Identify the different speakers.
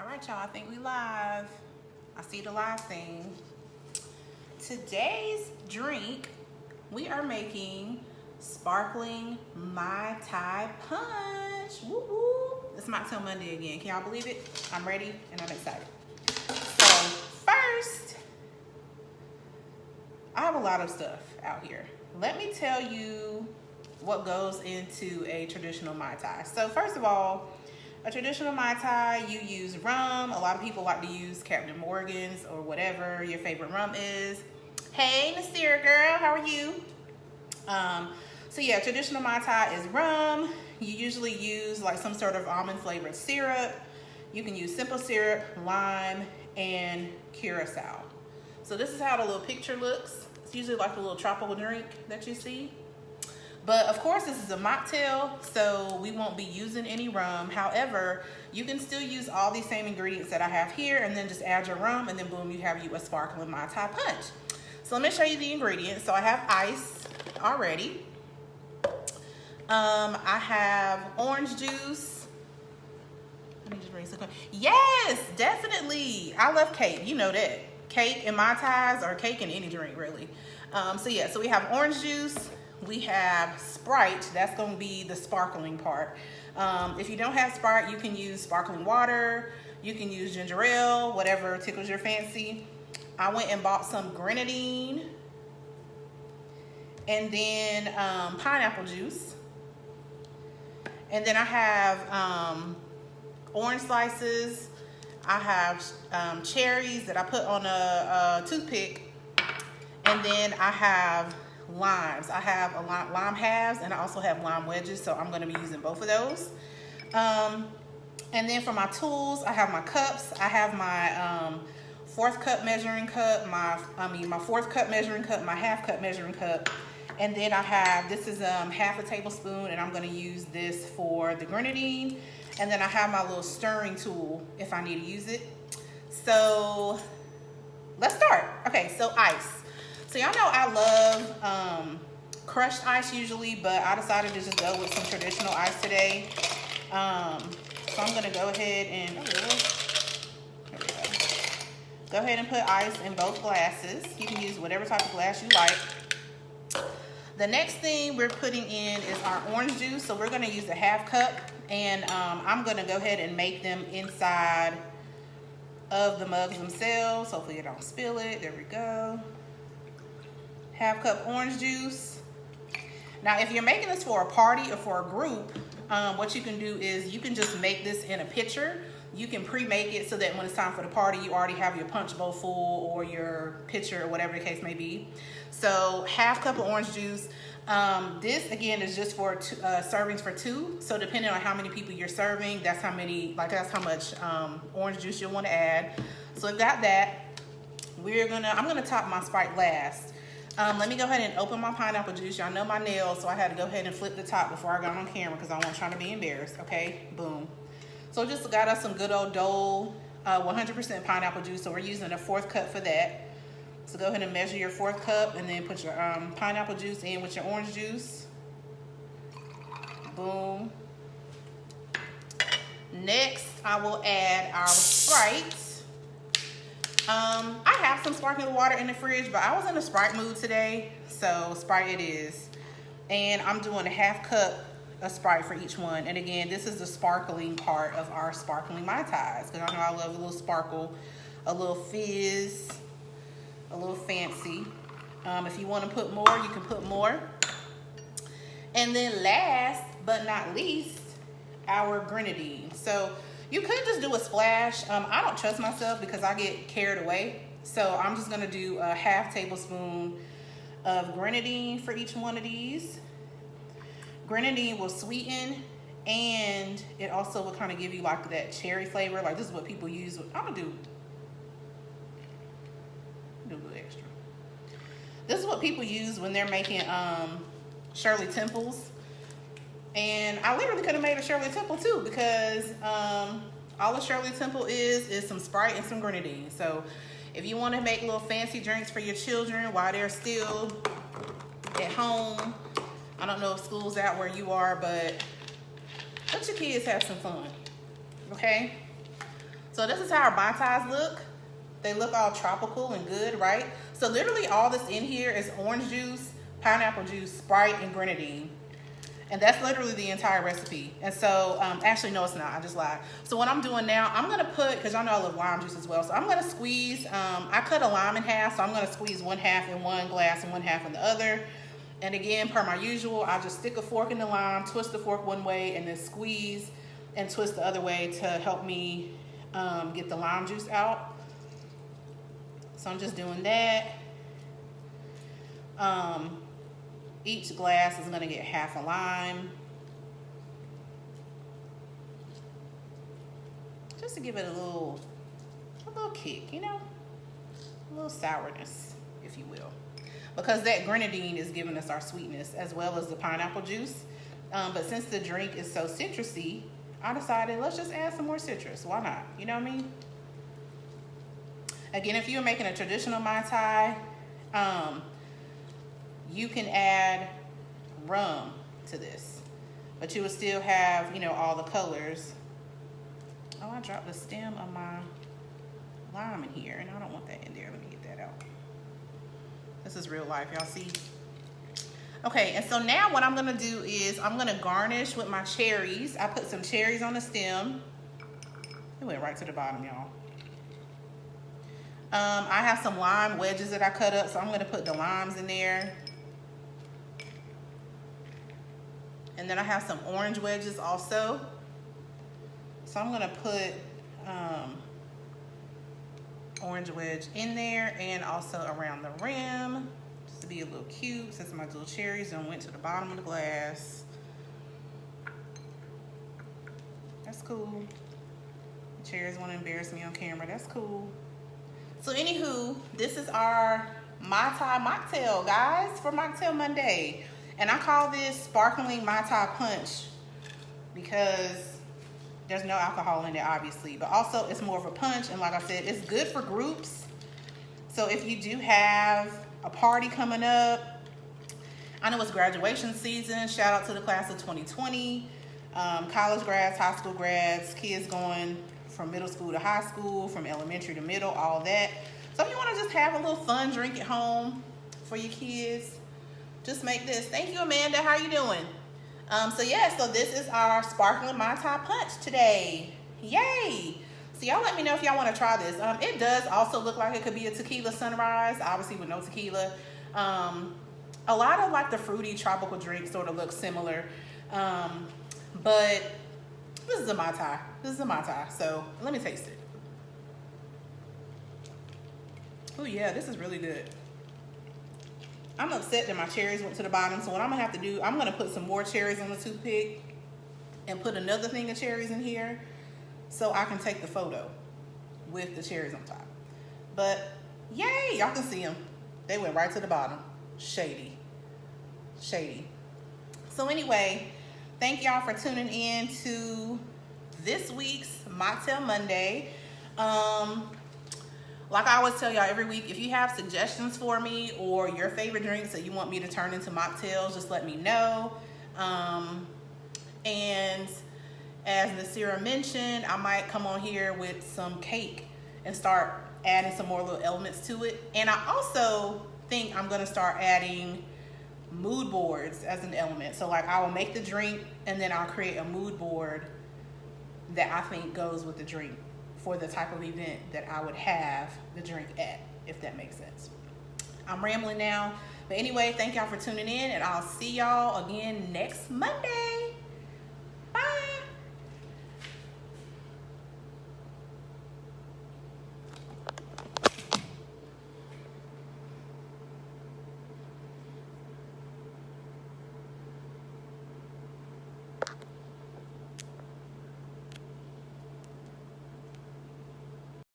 Speaker 1: All right, y'all, I think we live. I see the live thing. Today's drink, we are making sparkling Mai Tai Punch. Woo woo. It's Mocktail Monday again. Can y'all believe it? I'm ready and I'm excited. So first, I have a lot of stuff out here. Let me tell you what goes into a traditional Mai Tai. So first of all, a traditional Mai Tai, you use rum. A lot of people like to use Captain Morgan's or whatever your favorite rum is. Hey, Nasira girl, how are you? So yeah, traditional Mai Tai is rum. You usually use like some sort of almond flavored syrup. You can use simple syrup, lime, and curaçao. So this is how the little picture looks. It's usually like a little tropical drink that you see. But of course, this is a mocktail, so we won't be using any rum. However, you can still use all these same ingredients that I have here and then just add your rum, and then boom, you have you a sparkling Mai Tai Punch. So let me show you the ingredients. So I have ice already. I have orange juice. Let me just bring some. Yes, definitely. I love cake. You know that. Cake in Mai Tais or cake in any drink, really. So yeah, so we have orange juice. We have Sprite. That's going to be the sparkling part. If you don't have Sprite, you can use sparkling water. You can use ginger ale, whatever tickles your fancy. I went and bought some Grenadine. And then pineapple juice. And then I have orange slices. I have cherries that I put on a toothpick. And then I have limes. I have a lime halves and I also have lime wedges, so I'm going to be using both of those. And then for my tools, I have my cups. I have my fourth cup measuring cup, my fourth cup measuring cup, my half cup measuring cup. And then I have, this is half a tablespoon, and I'm going to use this for the grenadine. And then I have my little stirring tool if I need to use it. So let's start. Okay, so ice. So y'all know I love crushed ice usually, but I decided to just go with some traditional ice today. So I'm gonna go ahead and go ahead and put ice in both glasses. You can use whatever type of glass you like. The next thing we're putting in is our orange juice. So we're gonna use a half cup, and I'm gonna go ahead and make them inside of the mugs themselves. Hopefully you don't spill it. There we go. Half cup orange juice. Now, if you're making this for a party or for a group, what you can do is you can just make this in a pitcher. You can pre-make it so that when it's time for the party, you already have your punch bowl full or your pitcher or whatever the case may be. So half cup of orange juice. This again is just for servings for two. So depending on how many people you're serving, that's how much orange juice you'll want to add. So I've got that. I'm gonna top my Sprite last. Let me go ahead and open my pineapple juice. Y'all know my nails, so I had to go ahead and flip the top before I got on camera because I wasn't trying to be embarrassed. Okay, boom. So just got us some good old Dole 100% pineapple juice. So we're using a fourth cup for that. So go ahead and measure your fourth cup and then put your pineapple juice in with your orange juice. Boom. Next, I will add our Sprite. I have some sparkling water in the fridge, but I was in a Sprite mood today, so Sprite it is. And I'm doing a half cup of Sprite for each one. And again, this is the sparkling part of our sparkling Mai Tais, because I know I love a little sparkle, a little fizz, a little fancy. If you want to put more, you can put more. And then last but not least, our grenadine. So you could just do a splash. I don't trust myself because I get carried away. So I'm just gonna do a half tablespoon of grenadine for each one of these. Grenadine will sweeten, and it also will kind of give you like that cherry flavor. Like this is what people use. I'm gonna do a little extra. This is what people use when they're making Shirley Temples. And I literally could have made a Shirley Temple too, because all a Shirley Temple is some Sprite and some grenadine. So if you want to make little fancy drinks for your children while they're still at home, I don't know if school's out where you are, but let your kids have some fun, okay? So this is how our Mai Tais look. They look all tropical and good, right? So literally all that's in here is orange juice, pineapple juice, Sprite, and Grenadine. And that's literally the entire recipe. And so, actually, no, it's not. I just lied. So what I'm doing now, I'm gonna put, because y'all know I love lime juice as well. So I'm gonna squeeze, I cut a lime in half, so I'm gonna squeeze 1/2 in one glass and 1/2 in the other. And again, per my usual, I just stick a fork in the lime, twist the fork one way, and then squeeze and twist the other way to help me get the lime juice out. So I'm just doing that. Each glass is gonna get 1/2 a lime. Just to give it a little kick, you know? A little sourness, if you will. Because that Grenadine is giving us our sweetness as well as the pineapple juice. But since the drink is so citrusy, I decided let's just add some more citrus. Why not? You know what I mean? Again, if you're making a traditional Mai Tai, you can add rum to this, but you would still have, you know, all the colors. Oh, I dropped the stem of my lime in here, and I don't want that in there. Let me get that out. This is real life, y'all see? Okay, and so now what I'm gonna do is I'm gonna garnish with my cherries. I put some cherries on the stem. It went right to the bottom, y'all. I have some lime wedges that I cut up, so I'm gonna put the limes in there. And then I have some orange wedges also. So I'm gonna put orange wedge in there and also around the rim, just to be a little cute since my little cherries done went to the bottom of the glass. That's cool. The cherries wanna embarrass me on camera, that's cool. So anywho, this is our Mai Tai mocktail, guys, for Mocktail Monday. And I call this sparkling Mai Tai Punch because there's no alcohol in it, obviously. But also, it's more of a punch. And like I said, it's good for groups. So if you do have a party coming up, I know it's graduation season. Shout out to the class of 2020. College grads, high school grads, kids going from middle school to high school, from elementary to middle, all that. So if you want to just have a little fun drink at home for your kids, just make this. Thank you, Amanda. How you doing? So yeah, so this is our sparkling Mai Tai Punch today. Yay! So y'all let me know if y'all want to try this. It does also look like it could be a tequila sunrise, obviously with no tequila. A lot of like the fruity tropical drinks sort of look similar. But this is a Mai Tai. This is a Mai Tai. So let me taste it. Oh yeah, this is really good. I'm upset that my cherries went to the bottom, so what I'm gonna have to do, I'm gonna put some more cherries on the toothpick and put another thing of cherries in here so I can take the photo with the cherries on top. But yay, y'all can see them. They went right to the bottom. Shady. Shady. So anyway, thank y'all for tuning in to this week's Mocktail Monday. Like I always tell y'all every week, if you have suggestions for me or your favorite drinks that you want me to turn into mocktails, just let me know. And as Nasira mentioned, I might come on here with some cake and start adding some more little elements to it. And I also think I'm gonna start adding mood boards as an element. So like I will make the drink and then I'll create a mood board that I think goes with the drink for the type of event that I would have the drink at, if that makes sense. I'm rambling now. But anyway, thank y'all for tuning in and I'll see y'all again next Monday.